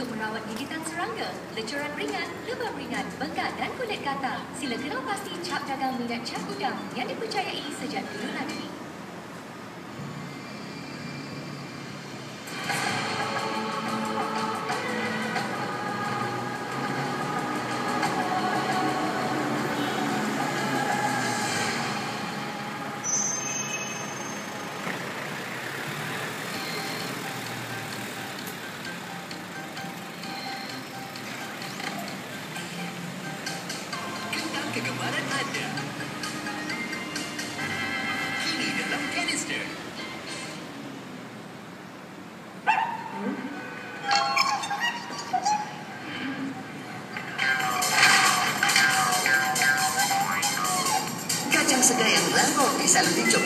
untuk merawat gigitan serangga, lecuran ringan, lebam ringan, bengkak dan kulit gatal. Sila kenal pasti cap dagang minyak cap udang yang dipercayai sejak dulu lagi. Kegemaran anda kini dalam kanister. Kacang segar yang melengkung disaluti coklat.